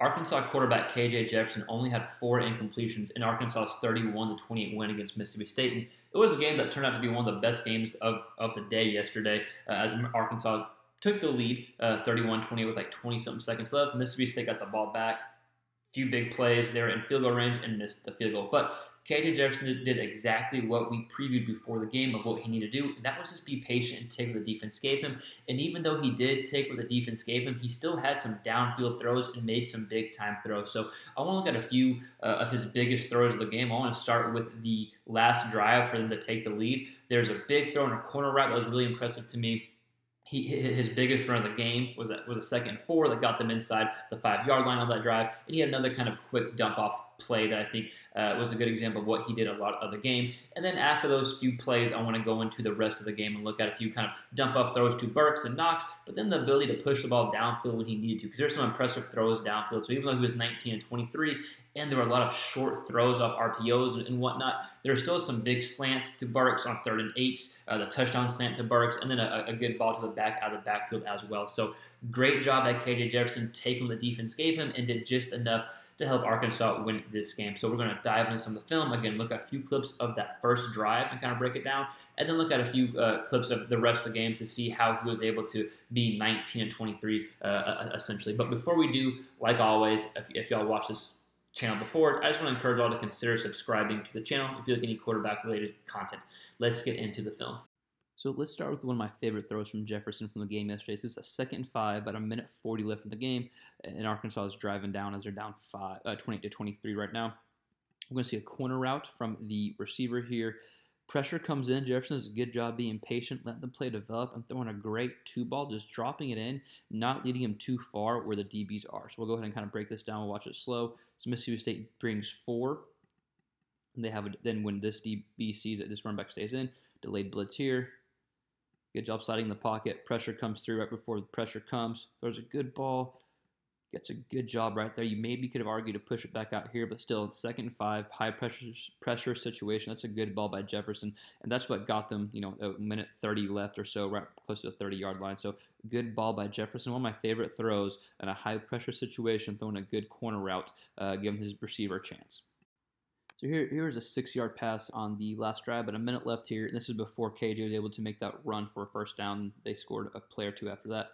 Arkansas quarterback KJ Jefferson only had 4 incompletions in Arkansas's 31-28 win against Mississippi State. And it was a game that turned out to be one of the best games of the day yesterday, as Arkansas took the lead 31-28 with like 20 something seconds left. Mississippi State got the ball back, few big plays there in field goal range and missed the field goal. But KJ Jefferson did exactly what we previewed before the game of what he needed to do, and that was just be patient and take what the defense gave him. And even though he did take what the defense gave him, he still had some downfield throws and made some big-time throws. So I want to look at a few of his biggest throws of the game. I want to start with the last drive for them to take the lead. There's a big throw in a corner route that was really impressive to me. His biggest run of the game was a 2nd and 4 that got them inside the 5-yard line on that drive. And he had another kind of quick dump-off play that I think was a good example of what he did a lot of the game. And then after those few plays, I want to go into the rest of the game and look at a few kind of dump-off throws to Burks and Knox, but then the ability to push the ball downfield when he needed to, because there's some impressive throws downfield. So even though he was 19 and 23, and there were a lot of short throws off RPOs and whatnot, there are still some big slants to Burks on 3rd and 8s, the touchdown slant to Burks, and then a good ball to the back out of the backfield as well. So great job by KJ Jefferson taking what the defense gave him and did just enough to help Arkansas win this game. So we're going to dive into some of the film. Again, look at a few clips of that first drive and kind of break it down, and then look at a few clips of the rest of the game to see how he was able to be 19 and 23 essentially. But before we do, like always, if y'all watch this channel before, I just want to encourage all to consider subscribing to the channel if you like any quarterback-related content. Let's get into the film. So let's start with one of my favorite throws from Jefferson from the game yesterday. This is a 2nd and 5, about a minute 40 left in the game, and Arkansas is driving down as they're down 28-23 right now. We're going to see a corner route from the receiver here. Pressure comes in. Jefferson does a good job being patient, letting the play develop, and throwing a great 2-ball, just dropping it in, not leading him too far where the DBs are. So we'll go ahead and kind of break this down. We'll watch it slow. So Mississippi State brings 4, and they have then when this DB sees it, this run back stays in. Delayed blitz here. Good job sliding in the pocket. Pressure comes through right before the pressure comes. Throws a good ball. Gets a good job right there. You maybe could have argued to push it back out here, but still, 2nd and 5, high pressure situation. That's a good ball by Jefferson, and that's what got them, a minute 30 left or so, right close to the 30-yard line. So good ball by Jefferson. One of my favorite throws in a high pressure situation, throwing a good corner route, giving his receiver a chance. So here's a 6-yard pass on the last drive, but a minute left here. This is before KJ was able to make that run for a first down. They scored a play or two after that.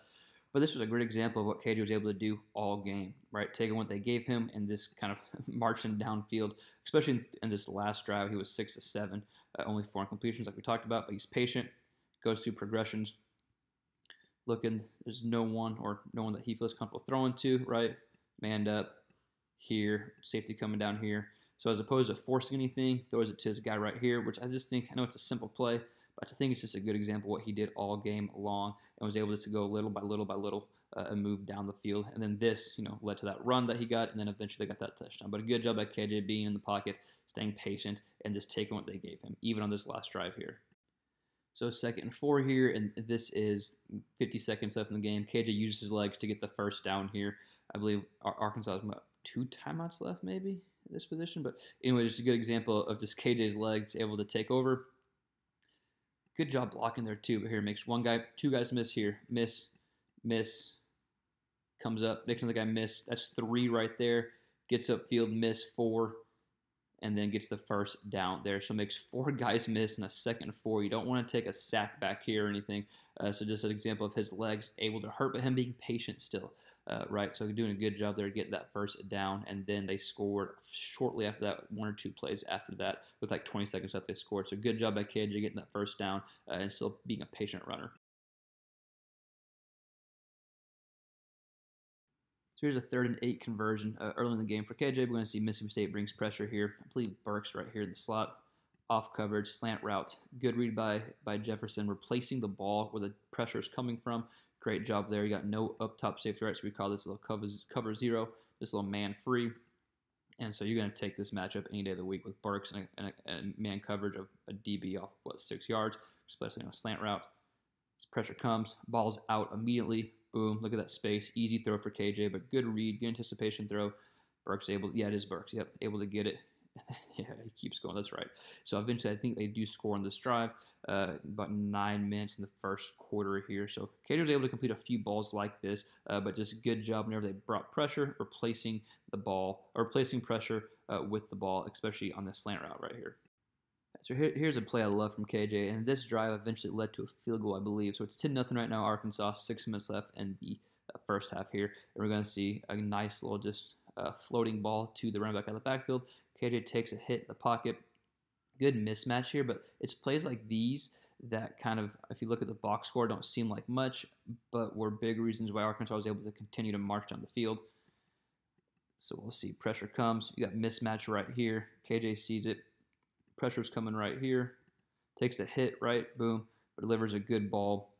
But this was a great example of what KJ was able to do all game, right? Taking what they gave him and this kind of marching downfield, especially in this last drive. He was 6 of 7, only 4 incompletions like we talked about, but he's patient, goes through progressions, looking. There's no one that he feels comfortable throwing to, right? Manned up here, safety coming down here. So as opposed to forcing anything, throws it to his guy right here, which I just think, I know it's a simple play, but I think it's just a good example of what he did all game long and was able to go little by little by little and move down the field. And then this, led to that run that he got, and then eventually got that touchdown. But a good job by KJ being in the pocket, staying patient, and just taking what they gave him, even on this last drive here. So 2nd and 4 here, and this is 50 seconds left in the game. KJ uses his legs to get the first down here. I believe Arkansas has 2 timeouts left maybe in this position. But anyway, just a good example of just KJ's legs able to take over. Good job blocking there too, but here makes 2 guys miss here. Miss. Comes up, makes another guy miss. That's 3 right there. Gets upfield, miss 4, and then gets the first down there. So makes 4 guys miss in a 2nd and 4. You don't want to take a sack back here or anything. So just an example of his legs able to hurt, but him being patient still. Right, so doing a good job there getting that first down, and then they scored shortly after that, 1 or 2 plays after that, with like 20 seconds left they scored. So good job by KJ getting that first down and still being a patient runner. So here's a 3rd and 8 conversion early in the game for KJ. We're going to see Mississippi State brings pressure here. I believe Burks right here in the slot. Off coverage, slant route. Good read by Jefferson, replacing the ball where the pressure is coming from. Great job there. You got no up top safety, right? So we call this a little cover 0, just a little man free. And so you're going to take this matchup any day of the week with Burks and a man coverage of a DB off, 6 yards, especially on a slant route. As pressure comes, ball's out immediately. Boom, look at that space. Easy throw for KJ, but good read, good anticipation throw. Burks able, yeah, it is Burks, yep, able to get it Yeah, he keeps going. That's right. So eventually, I think they do score on this drive. About 9 minutes in the first quarter here. So KJ was able to complete a few balls like this, but just good job whenever they brought pressure, replacing the ball or replacing pressure with the ball, especially on the slant route right here. So here's a play I love from KJ, and this drive eventually led to a field goal, I believe. So it's 10-0 right now, Arkansas. 6 minutes left in the first half here, and we're going to see a nice little just floating ball to the running back out of the backfield. KJ takes a hit in the pocket. Good mismatch here, but it's plays like these that kind of, if you look at the box score, don't seem like much, but were big reasons why Arkansas was able to continue to march down the field. So we'll see. Pressure comes. You got mismatch right here. KJ sees it. Pressure's coming right here. Takes a hit, right? Boom. Delivers a good ball.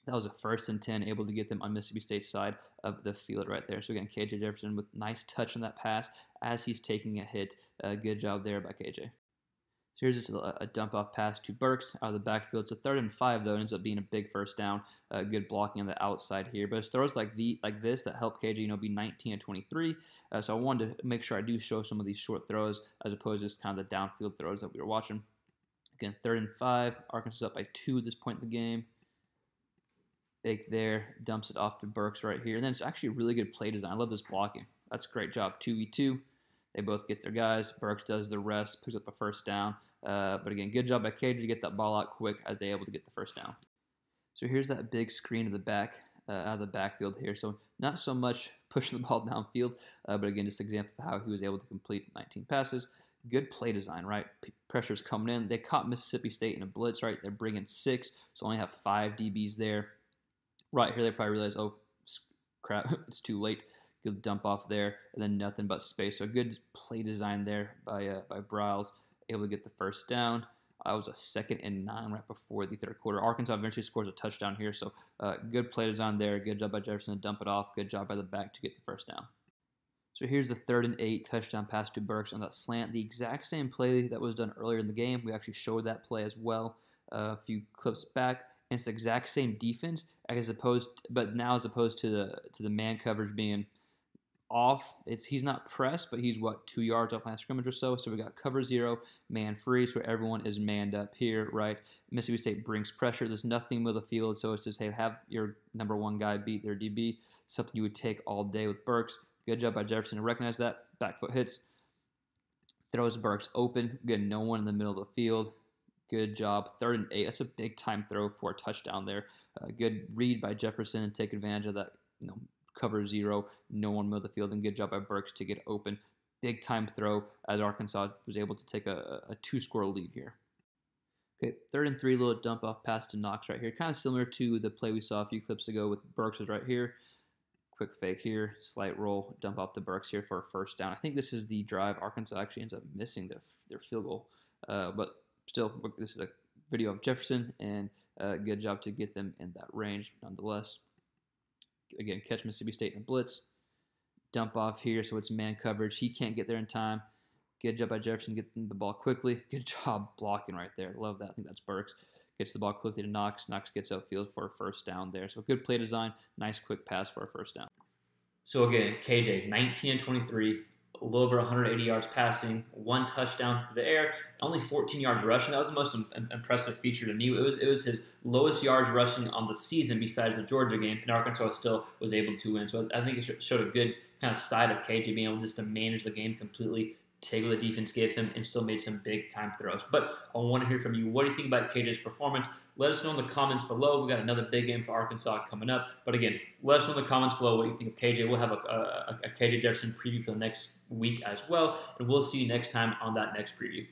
That was a 1st and 10, able to get them on Mississippi State's side of the field right there. So again, KJ Jefferson with nice touch on that pass as he's taking a hit. Good job there by KJ. So here's just a dump-off pass to Burks out of the backfield. It's a 3rd and 5, though. It ends up being a big first down. Good blocking on the outside here. But it's throws like this that help KJ, be 19 and 23. So I wanted to make sure I do show some of these short throws as opposed to just kind of the downfield throws that we were watching. Again, 3rd and 5. Arkansas up by 2 at this point in the game. Fake there. Dumps it off to Burks right here. And then it's actually really good play design. I love this blocking. That's a great job. 2v2. They both get their guys. Burks does the rest, picks up the first down. But again, good job by KJ to get that ball out quick as they're able to get the first down. So here's that big screen to the back, out of the backfield here. So not so much pushing the ball downfield, but again, just an example of how he was able to complete 19 passes. Good play design, right? Pressure's coming in. They caught Mississippi State in a blitz, right? They're bringing 6, so only have 5 DBs there. Right here, they probably realize, oh, crap, it's too late. Good dump off there, and then nothing but space. So good play design there by Briles, able to get the first down. It was a 2nd and 9 right before the 3rd quarter. Arkansas eventually scores a touchdown here, so good play design there. Good job by Jefferson to dump it off. Good job by the back to get the first down. So here's the 3rd and 8 touchdown pass to Burks on that slant. The exact same play that was done earlier in the game. We actually showed that play as well a few clips back. And it's the exact same defense but now as opposed to the man coverage being off. He's not pressed, but he's 2 yards off line of scrimmage or so. So we got cover 0, man free, so everyone is manned up here, right? Mississippi State brings pressure. There's nothing with the field, so it's just, hey, have your number 1 guy beat their DB. Something you would take all day with Burks. Good job by Jefferson to recognize that. Back foot hits. Throws Burks open. Good, no one in the middle of the field. Good job. 3rd and 8. That's a big time throw for a touchdown there. Good read by Jefferson and take advantage of that, cover 0, no one in the middle of the field, and good job by Burks to get open. Big time throw as Arkansas was able to take a 2-score lead here. Okay, 3rd and 3, little dump off pass to Knox right here. Kind of similar to the play we saw a few clips ago with Burks was right here. Quick fake here, slight roll, dump off to Burks here for a first down. I think this is the drive Arkansas actually ends up missing their field goal. But still, this is a video of Jefferson, and good job to get them in that range nonetheless. Again, catch Mississippi State in a blitz. Dump off here, so it's man coverage. He can't get there in time. Good job by Jefferson getting the ball quickly. Good job blocking right there. Love that. I think that's Burks. Gets the ball quickly to Knox. Knox gets upfield for a first down there. So good play design. Nice quick pass for a first down. So again, KJ, 19 and 23. A little over 180 yards passing, 1 touchdown through the air, only 14 yards rushing. That was the most impressive feature to me. It was his lowest yards rushing on the season besides the Georgia game, and Arkansas still was able to win. So I think it showed a good kind of side of KJ being able just to manage the game completely, take what the defense gives him, and still made some big-time throws. But I want to hear from you. What do you think about KJ's performance? Let us know in the comments below. We got another big game for Arkansas coming up. But again, let us know in the comments below what you think of KJ. We'll have a KJ Jefferson preview for the next week as well. And we'll see you next time on that next preview.